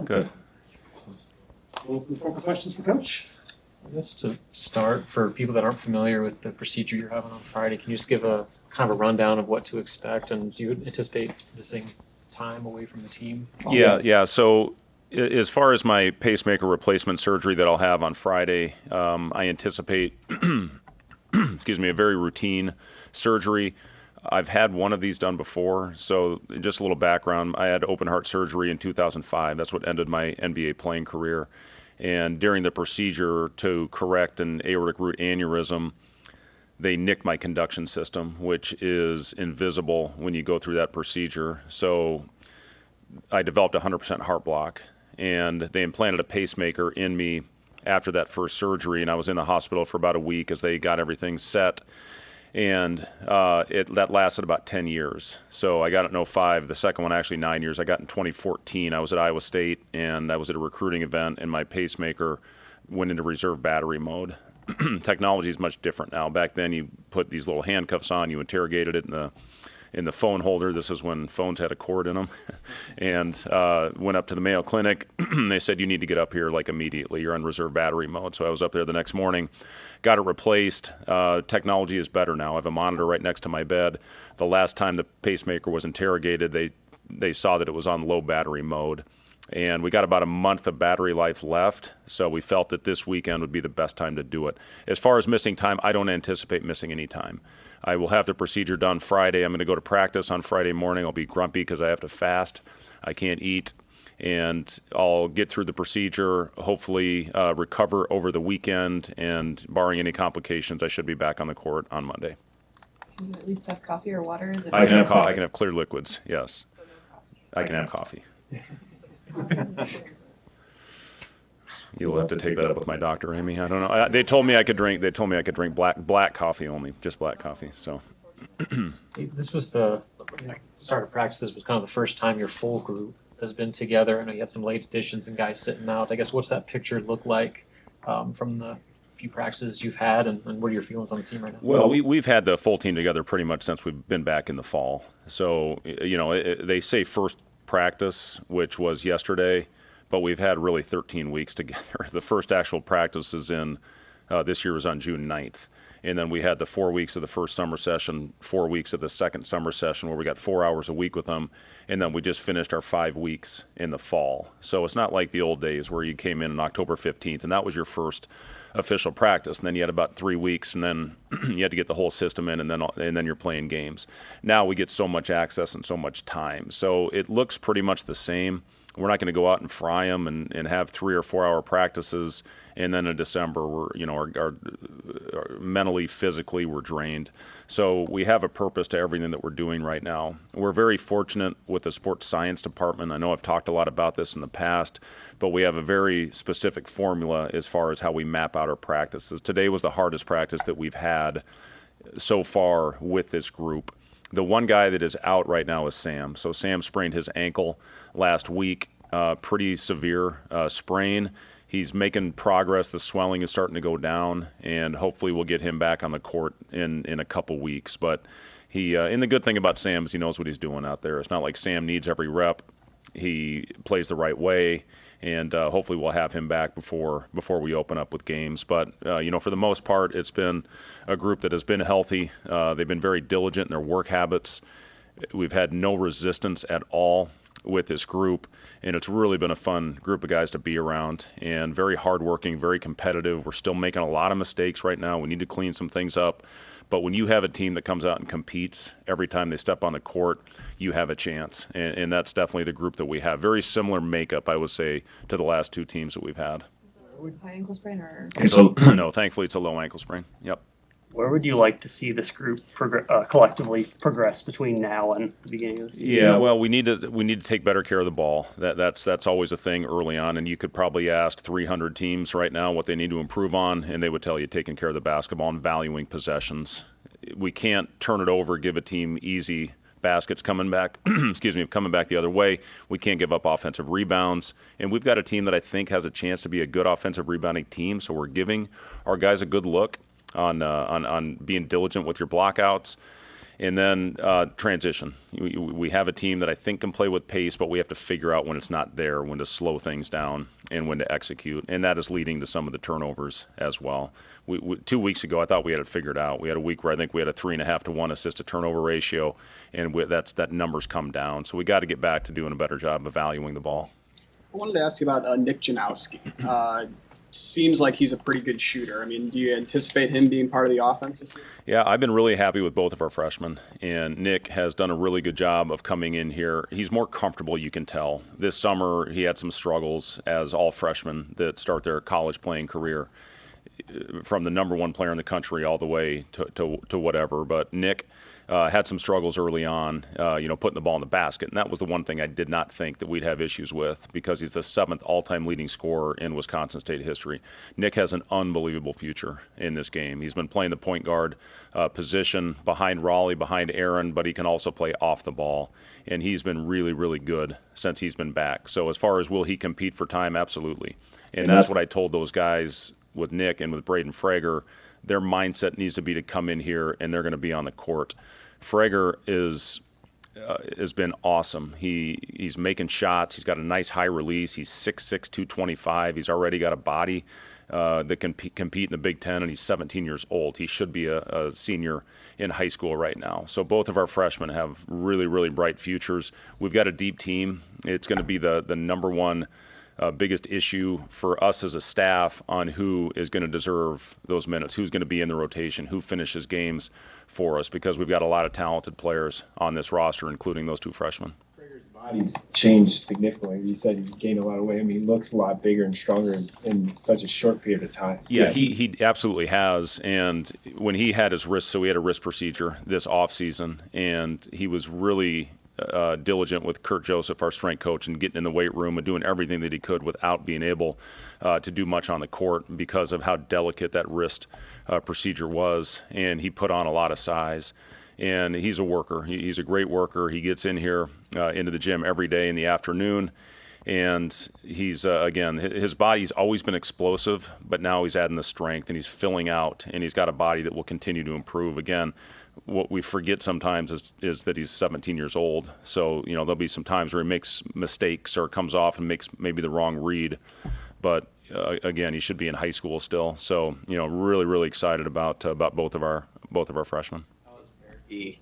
Good. We'll move forward with questions for Coach. I guess to start, for people that aren't familiar with the procedure you're having on Friday, can you just give a kind of a rundown of what to expect, and do you anticipate missing time away from the team? Yeah. So as far as my pacemaker replacement surgery that I'll have on Friday, I anticipate, a very routine surgery. I've had one of these done before, so just a little background. I had open heart surgery in 2005. That's what ended my NBA playing career. And during the procedure to correct an aortic root aneurysm, they nicked my conduction system, which is invisible when you go through that procedure. So I developed a 100% heart block, and they implanted a pacemaker in me after that first surgery, and I was in the hospital for about a week as they got everything set. And that lasted about 10 years. So I got it in 2005. The second one, actually 9 years. I got it in 2014. I was at Iowa State, and I was at a recruiting event, and my pacemaker went into reserve battery mode. Technology is much different now. Back then, you put these little handcuffs on, you interrogated it in the phone holder. This is when phones had a cord in them. And went up to the Mayo Clinic. They said, you need to get up here like immediately. You're on reserve battery mode. So I was up there the next morning, got it replaced. Technology is better now. I have a monitor right next to my bed. The last time the pacemaker was interrogated, they saw that it was on low battery mode. And we got about a month of battery life left, so we felt that this weekend would be the best time to do it. As far as missing time, I don't anticipate missing any time. I will have the procedure done Friday. I'm going to go to practice on Friday morning. I'll be grumpy because I have to fast. I can't eat. And I'll get through the procedure, hopefully recover over the weekend, and barring any complications, I should be back on the court on Monday. Can you at least have coffee or water? Is it I can have clear liquids, yes. I can have coffee. You'll have to take that up with my doctor, Amy. I don't know. They told me I could drink. They told me I could drink black coffee only, just black coffee. So This was the start of practice. This was kind of the first time your full group has been together. I know you had some late additions and guys sitting out. I guess what's that picture look like from the few practices you've had, and what are your feelings on the team right now? Well, we've had the full team together pretty much since we've been back in the fall. So they say first practice, which was yesterday, but we've had really 13 weeks together. The first actual practice is this year was on June 9th. And then we had the 4 weeks of the first summer session, 4 weeks of the second summer session where we got 4 hours a week with them. And then we just finished our 5 weeks in the fall. So it's not like the old days where you came in on October 15th and that was your first official practice. And then you had about 3 weeks, and then you had to get the whole system in, and then you're playing games. Now we get so much access and so much time. So it looks pretty much the same. We're not going to go out and fry them and have 3 or 4 hour practices, and then in December we're mentally, physically we're drained. So we have a purpose to everything that we're doing right now. We're very fortunate with the sports science department. I know I've talked a lot about this in the past, but we have a very specific formula as far as how we map out our practices. Today was the hardest practice that we've had so far with this group. The one guy that is out right now is Sam. So Sam sprained his ankle last week, pretty severe sprain. He's making progress. The swelling is starting to go down, and hopefully we'll get him back on the court in a couple weeks. But and the good thing about Sam is he knows what he's doing out there. It's not like Sam needs every rep. He plays the right way, and hopefully we'll have him back before we open up with games. But for the most part, it's been a group that has been healthy. They've been very diligent in their work habits. We've had no resistance at all with this group, and it's really been a fun group of guys to be around, and very hardworking, very competitive. We're still making a lot of mistakes right now. We need to clean some things up. But when you have a team that comes out and competes every time they step on the court, you have a chance. And that's definitely the group that we have. Very similar makeup, I would say, to the last two teams that we've had. High ankle sprain or? No, thankfully it's a low ankle sprain. Yep. Where would you like to see this group collectively progress between now and the beginning of the season? Yeah, well, we need to take better care of the ball. That's always a thing early on, and you could probably ask 300 teams right now what they need to improve on, and they would tell you taking care of the basketball and valuing possessions. We can't turn it over, give a team easy baskets coming back, coming back the other way. We can't give up offensive rebounds, and we've got a team that I think has a chance to be a good offensive rebounding team, so we're giving our guys a good look on being diligent with your blockouts. And then transition. We have a team that I think can play with pace, but we have to figure out when it's not there, when to slow things down, and when to execute. And that is leading to some of the turnovers as well. 2 weeks ago, I thought we had it figured out. We had a week where I think we had a 3.5 to 1 assist to turnover ratio, and that number's come down. So we got to get back to doing a better job of valuing the ball. I wanted to ask you about Nick Janowski. Seems like he's a pretty good shooter. I mean, do you anticipate him being part of the offense this year? Yeah, I've been really happy with both of our freshmen, and Nick has done a really good job of coming in here. He's more comfortable, you can tell. This summer, he had some struggles, as all freshmen that start their college playing career, from the number one player in the country all the way to whatever. But Nick had some struggles early on, putting the ball in the basket. And that was the one thing I did not think that we'd have issues with, because he's the 7th all-time leading scorer in Wisconsin State history. Nick has an unbelievable future in this game. He's been playing the point guard position behind Raleigh, behind Aaron, but he can also play off the ball. And he's been really, really good since he's been back. So as far as will he compete for time, absolutely. And that's what I told those guys with Nick and with Braden Frager. Their mindset needs to be to come in here, and they're going to be on the court. Frager has been awesome. He's making shots. He's got a nice high release. He's 6'6", 225. He's already got a body that can compete in the Big Ten, and he's 17 years old. He should be a senior in high school right now. So both of our freshmen have really, really bright futures. We've got a deep team. It's going to be the number one biggest issue for us as a staff on who is going to deserve those minutes, who's going to be in the rotation, who finishes games for us, because we've got a lot of talented players on this roster, including those 2 freshmen. Frager's body's changed significantly. You said he gained a lot of weight. I mean, he looks a lot bigger and stronger in such a short period of time. Yeah, he absolutely has. And when he had his wrist, so he had a wrist procedure this offseason, and he was really diligent with Kurt Joseph, our strength coach, and getting in the weight room and doing everything that he could without being able to do much on the court because of how delicate that wrist procedure was. And he put on a lot of size. And he's a worker. He's a great worker. He gets in here into the gym every day in the afternoon. And he's, again, his body's always been explosive, but now he's adding the strength, and he's filling out, and he's got a body that will continue to improve. Again, what we forget sometimes is that he's 17 years old. So, there'll be some times where he makes mistakes or comes off and makes maybe the wrong read. But, again, he should be in high school still. So, really, really excited about both of our freshmen. How has Berkey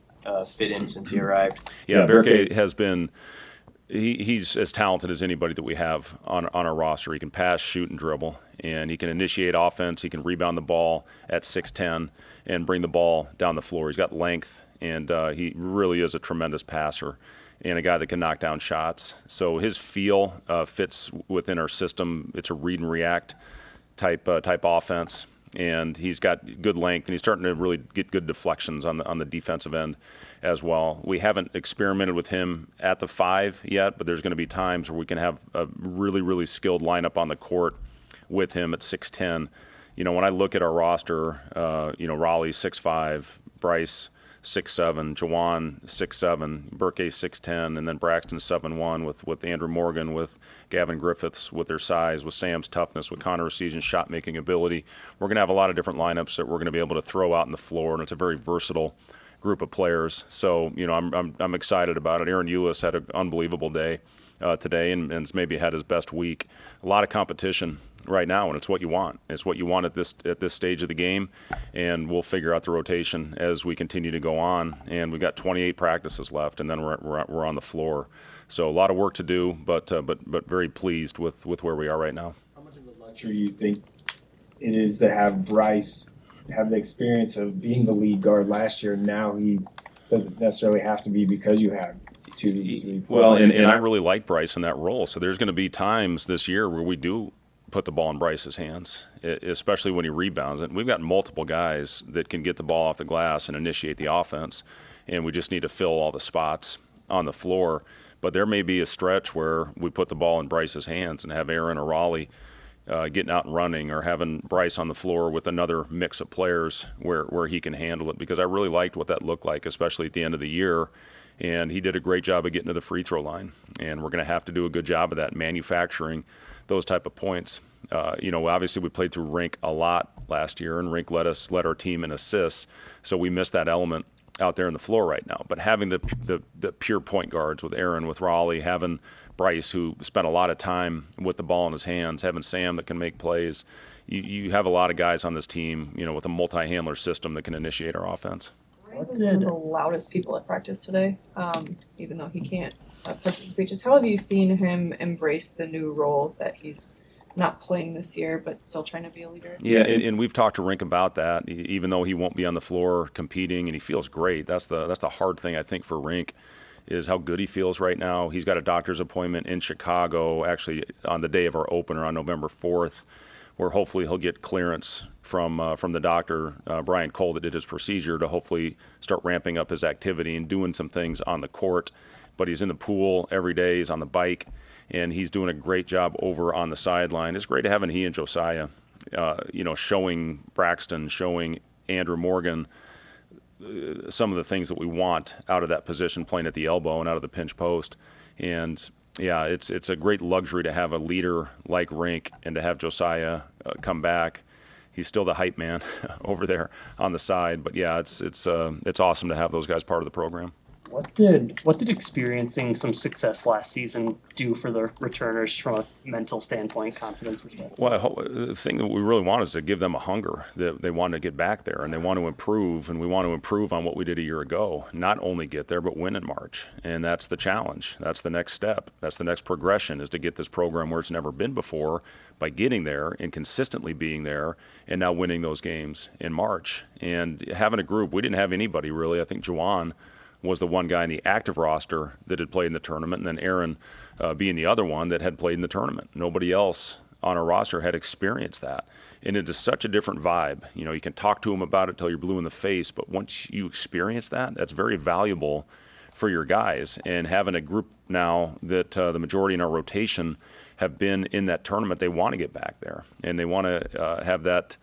fit in since he arrived? Yeah, Berkey has been – he's as talented as anybody that we have on our roster. He can pass, shoot, and dribble, and he can initiate offense. He can rebound the ball at 6'10" and bring the ball down the floor. He's got length, and he really is a tremendous passer and a guy that can knock down shots. So his feel fits within our system. It's a read and react type offense, and he's got good length, and he's starting to really get good deflections on the defensive end as well. We haven't experimented with him at the 5 yet, but there's going to be times where we can have a really, really skilled lineup on the court with him at 6'10". When I look at our roster, Raleigh 6'5", Bryce 6'7", Jawan 6'7", Berkey 6'10", and then Braxton 7'1", with Andrew Morgan, with Gavin Griffiths with their size, with Sam's toughness, with Connor Season's shot-making ability. We're going to have a lot of different lineups that we're going to be able to throw out on the floor, and it's a very versatile group of players. So, I'm excited about it. Aaron Eulis had an unbelievable day today, and maybe had his best week. A lot of competition right now, and it's what you want. It's what you want at this stage of the game, and we'll figure out the rotation as we continue to go on. And we've got 28 practices left, and then we're on the floor. So a lot of work to do, but very pleased with where we are right now. How much of a luxury do you think it is to have Bryce have the experience of being the lead guard last year? Now he doesn't necessarily have to be, because you have two. Well, and I really like Bryce in that role. So there's going to be times this year where we do put the ball in Bryce's hands, especially when he rebounds. And we've got multiple guys that can get the ball off the glass and initiate the offense, and we just need to fill all the spots on the floor. But there may be a stretch where we put the ball in Bryce's hands and have Aaron or Raleigh getting out and running, or having Bryce on the floor with another mix of players where he can handle it, because I really liked what that looked like, especially at the end of the year. And he did a great job of getting to the free throw line. And we're going to have to do a good job of that, manufacturing those type of points. Obviously we played through Rink a lot last year, and Rink led our team in assists, so we missed that element out there in the floor right now. But having the pure point guards with Aaron, with Raleigh, having Bryce, who spent a lot of time with the ball in his hands, having Sam that can make plays, you have a lot of guys on this team, with a multi-handler system that can initiate our offense. Ryan was one of the loudest people at practice today, even though he can't participate. Just how have you seen him embrace the new role that he's not playing this year, but still trying to be a leader? Yeah, and we've talked to Rink about that. Even though he won't be on the floor competing, and he feels great. That's the hard thing I think for Rink, is how good he feels right now. He's got a doctor's appointment in Chicago, actually on the day of our opener on November 4th, where hopefully he'll get clearance from the doctor, Brian Cole, that did his procedure, to hopefully start ramping up his activity and doing some things on the court. But he's in the pool every day, he's on the bike, and he's doing a great job over on the sideline. It's great having he and Josiah, showing Braxton, showing Andrew Morgan some of the things that we want out of that position, playing at the elbow and out of the pinch post. And yeah, it's a great luxury to have a leader like Rink and to have Josiah come back. He's still the hype man over there on the side, but yeah, it's awesome to have those guys part of the program. What did experiencing some success last season do for the returners from a mental standpoint, confidence perspective? Well, the thing that we really want is to give them a hunger that they want to get back there, and they want to improve, and we want to improve on what we did a year ago. Not only get there, but win in March, and that's the challenge. That's the next step. That's the next progression, is to get this program where it's never been before by getting there and consistently being there, and now winning those games in March. And having a group, we didn't have anybody really. I think Juwan was the one guy in the active roster that had played in the tournament, and then Aaron being the other one that had played in the tournament. Nobody else on our roster had experienced that. And it is such a different vibe. You can talk to them about it till you're blue in the face, but once you experience that, that's very valuable for your guys. And having a group now that the majority in our rotation have been in that tournament, they want to get back there. And they want to have that,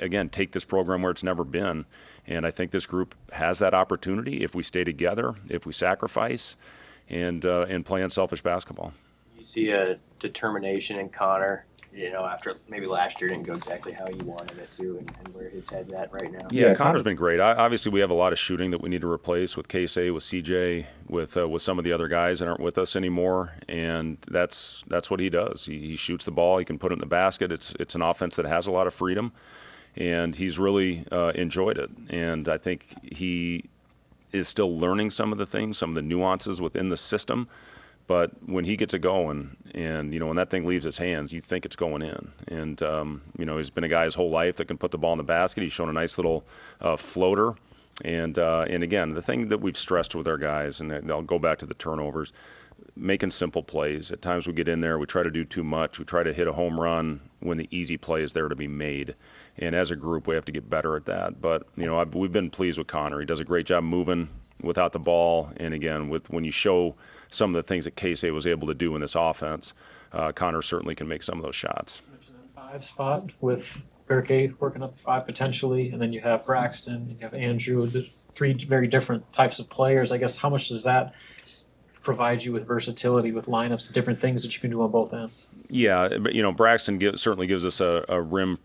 again, take this program where it's never been. And I think this group has that opportunity if we stay together, if we sacrifice, and play unselfish basketball. You see a determination in Connor, after maybe last year didn't go exactly how you wanted it to, and where his head's at right now. Yeah, Connor's been great. Obviously, we have a lot of shooting that we need to replace with Casey, with CJ, with some of the other guys that aren't with us anymore, and that's what he does. He shoots the ball. He can put it in the basket. It's an offense that has a lot of freedom, and he's really enjoyed it. And I think he is still learning some of the things, some of the nuances within the system. But when he gets it going, and when that thing leaves his hands, you think it's going in. And he's been a guy his whole life that can put the ball in the basket. He's shown a nice little floater. And again, the thing that we've stressed with our guys, and I'll go back to the turnovers, making simple plays. At times we get in there, we try to do too much. We try to hit a home run when the easy play is there to be made. And as a group, we have to get better at that. But we've been pleased with Connor. He does a great job moving without the ball. And again, when you show some of the things that Casey was able to do in this offense, Connor certainly can make some of those shots. You mentioned that 5 spot with Berkey working up the 5 potentially, and then you have Braxton, and you have Andrew, the 3 very different types of players. I guess how much does that provide you with versatility, with lineups and different things that you can do on both ends? Yeah, but Braxton certainly gives us a rim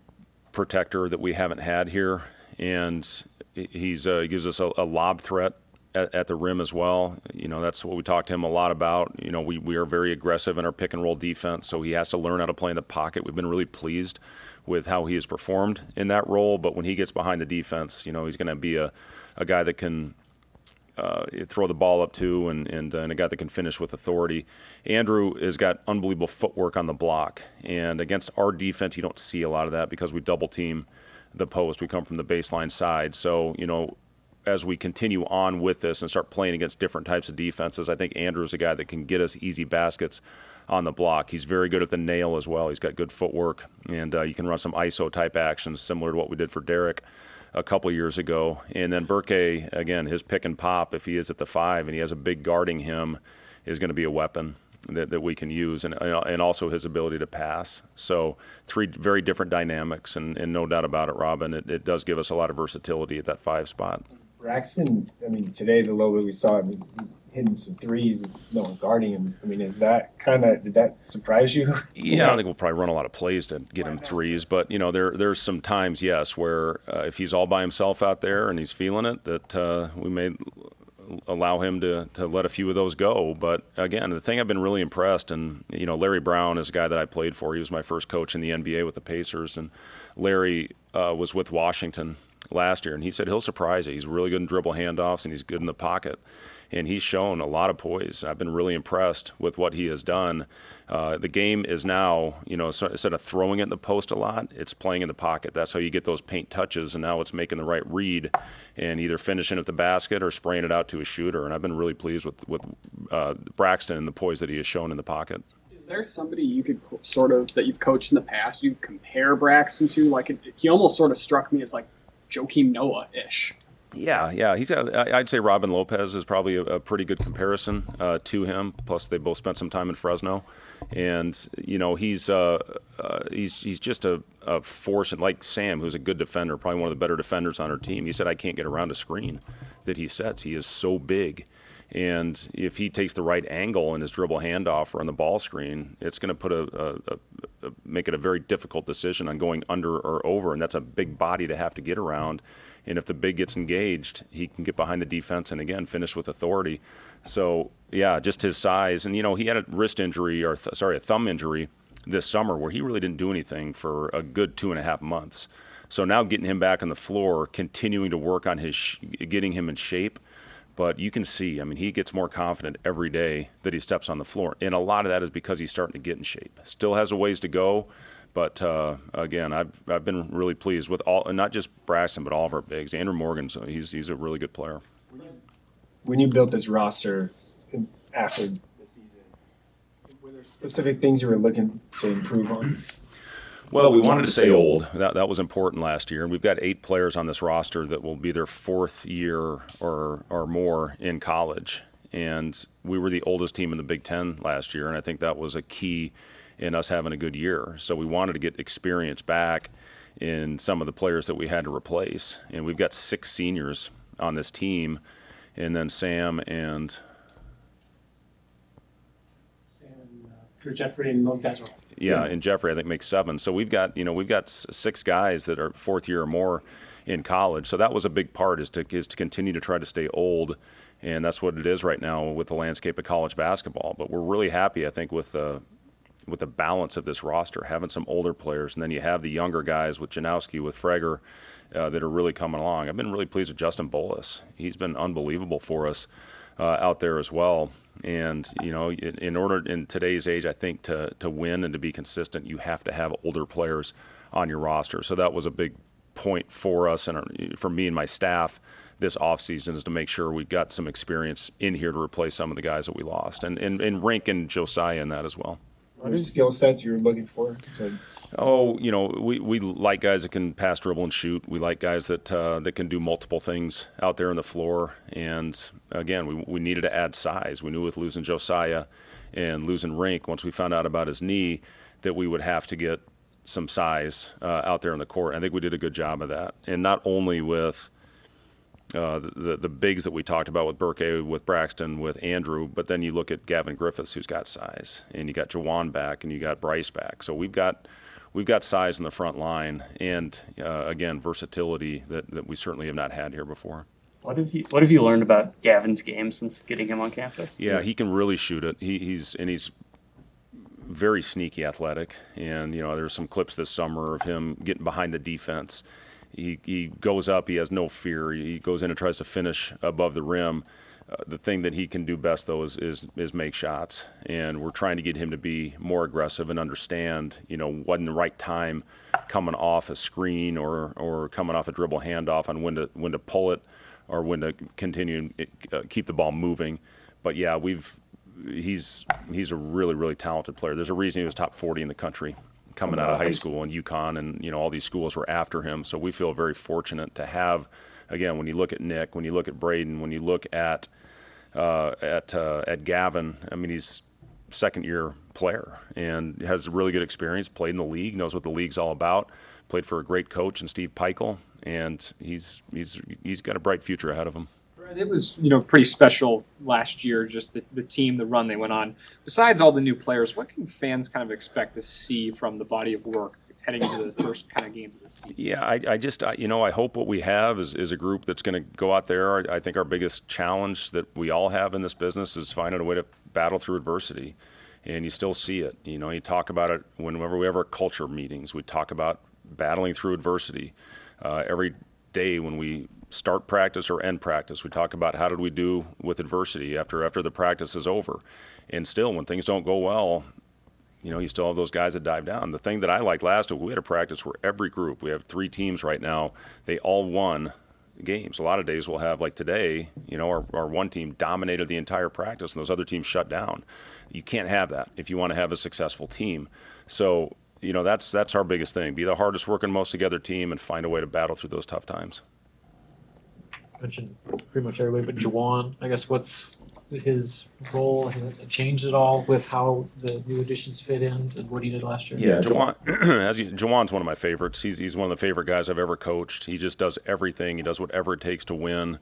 protector that we haven't had here, and he gives us a lob threat at the rim as well. That's what we talked to him a lot about. We are very aggressive in our pick and roll defense, so he has to learn how to play in the pocket. We've been really pleased with how he has performed in that role, but when he gets behind the defense, he's going to be a guy that can throw the ball up to, and a guy that can finish with authority. Andrew has got unbelievable footwork on the block, and against our defense, you don't see a lot of that because we double team the post. We come from the baseline side, so as we continue on with this and start playing against different types of defenses, I think Andrew's a guy that can get us easy baskets on the block. He's very good at the nail as well. He's got good footwork, and you can run some ISO type actions similar to what we did for Derek a couple years ago. And then Berkey, again, his pick and pop, if he is at the 5 and he has a big guarding him, is going to be a weapon that we can use, and also his ability to pass. So 3 very different dynamics, and no doubt about it, Robin, it does give us a lot of versatility at that 5 spot. Braxton, today the low that we saw, hitting some threes, no one guarding him. I mean, did that surprise you? Yeah, I think we'll probably run a lot of plays to get him threes, but there's some times, yes, where if he's all by himself out there and he's feeling it, that we may allow him to let a few of those go. But again, the thing I've been really impressed, and Larry Brown is a guy that I played for. He was my first coach in the NBA with the Pacers, and Larry was with Washington last year, and he said he'll surprise you. He's really good in dribble handoffs, and he's good in the pocket. And he's shown a lot of poise. I've been really impressed with what he has done. The game is now, instead of throwing it in the post a lot, it's playing in the pocket. That's how you get those paint touches, and now it's making the right read and either finishing at the basket or spraying it out to a shooter. And I've been really pleased with Braxton and the poise that he has shown in the pocket. Is there somebody you could that you've coached in the past, you compare Braxton to? Like, he almost sort of struck me as like Joakim Noah-ish. Yeah. He's got. I'd say Robin Lopez is probably a pretty good comparison to him. Plus, they both spent some time in Fresno, and he's just a force. And like Sam, who's a good defender, probably one of the better defenders on our team. He said, "I can't get around a screen that he sets. He is so big." And if he takes the right angle in his dribble handoff or on the ball screen, it's going to make it a very difficult decision on going under or over, and that's a big body to have to get around. And if the big gets engaged, he can get behind the defense and, again, finish with authority. So, yeah, just his size. And, he had a wrist injury a thumb injury this summer where he really didn't do anything for a good 2.5 months. So now getting him back on the floor, continuing to work on getting him in shape. But you can see, he gets more confident every day that he steps on the floor. And a lot of that is because he's starting to get in shape. Still has a ways to go. But, again, I've been really pleased with all, and not just Braxton, but all of our bigs. Andrew Morgan's, he's a really good player. When you built this roster after the season, were there specific things you were looking to improve on? Well, we wanted to stay old. That was important last year. And we've got 8 players on this roster that will be their 4th year or more in college. And we were the oldest team in the Big Ten last year, and I think that was a key in us having a good year. So we wanted to get experience back in some of the players that we had to replace. And we've got 6 seniors on this team, and then Sam and Jeffrey and those guys are. Yeah, and Jeffrey I think makes 7. So we've got 6 guys that are 4th year or more in college. So that was a big part is to continue to try to stay old, and that's what it is right now with the landscape of college basketball. But we're really happy, I think, with the balance of this roster, having some older players, and then you have the younger guys with Janowski, with Freger, that are really coming along. I've been really pleased with Justin Bolus. He's been unbelievable for us out there as well. And, in order in today's age, I think to win and to be consistent, you have to have older players on your roster. So that was a big point for us and for me and my staff this offseason, is to make sure we got some experience in here to replace some of the guys that we lost, and Rink and Josiah in that as well. What are skill sets you're looking for? We like guys that can pass, dribble, and shoot. We like guys that can do multiple things out there on the floor. And again, we needed to add size. We knew with losing Josiah and losing Rink, once we found out about his knee, that we would have to get some size out there on the court. I think we did a good job of that. And not only with the bigs that we talked about with Burke, with Braxton, with Andrew, but then you look at Gavin Griffiths, who's got size, and you got Jawan back, and you got Bryce back. So we've got size in the front line, and again, versatility that we certainly have not had here before. What have you learned about Gavin's game since getting him on campus? Yeah, he can really shoot it. He's very sneaky athletic, and there's some clips this summer of him getting behind the defense. He goes up, he has no fear. He goes in and tries to finish above the rim. The thing that he can do best, though, is make shots. And we're trying to get him to be more aggressive and understand, what in the right time coming off a screen or coming off a dribble handoff on when to pull it or when to continue and keep the ball moving. But, yeah, he's a really, really talented player. There's a reason he was top 40 in the country coming out of high school, and UConn, and all these schools were after him. So we feel very fortunate to have, again, when you look at Nick, when you look at Braden, when you look at Gavin, he's second-year player and has a really good experience, played in the league, knows what the league's all about, played for a great coach in Steve Peichel, and he's got a bright future ahead of him. It was, pretty special last year, just the team, the run they went on. Besides all the new players, what can fans kind of expect to see from the body of work heading into the first kind of games of the season? Yeah, I hope what we have is a group that's going to go out there. I think our biggest challenge that we all have in this business is finding a way to battle through adversity. And you still see it. You talk about it whenever we have our culture meetings. We talk about battling through adversity. Every day when we start practice or end practice, we talk about how did we do with adversity after the practice is over. And still, when things don't go well, you still have those guys that dive down. The thing that I liked last week, we had a practice where every group, we have 3 teams right now, they all won games. A lot of days we'll have, like today, our one team dominated the entire practice and those other teams shut down. You can't have that if you want to have a successful team. So, that's our biggest thing. Be the hardest working, most together team and find a way to battle through those tough times. Mentioned pretty much everybody, but Jawan, I guess what's his role? Has it changed at all with how the new additions fit in and what he did last year? Yeah, Jawan's one of my favorites. He's one of the favorite guys I've ever coached. He just does everything. He does whatever it takes to win.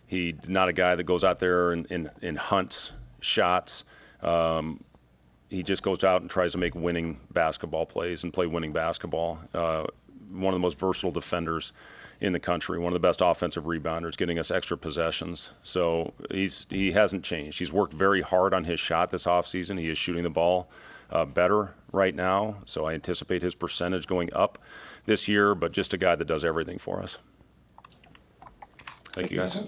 He's not a guy that goes out there and hunts shots. He just goes out and tries to make winning basketball plays and play winning basketball. One of the most versatile defenders in the country, one of the best offensive rebounders, getting us extra possessions. So he hasn't changed. He's worked very hard on his shot this offseason. He is shooting the ball better right now, so I anticipate his percentage going up this year, but just a guy that does everything for us. Thank you, guys.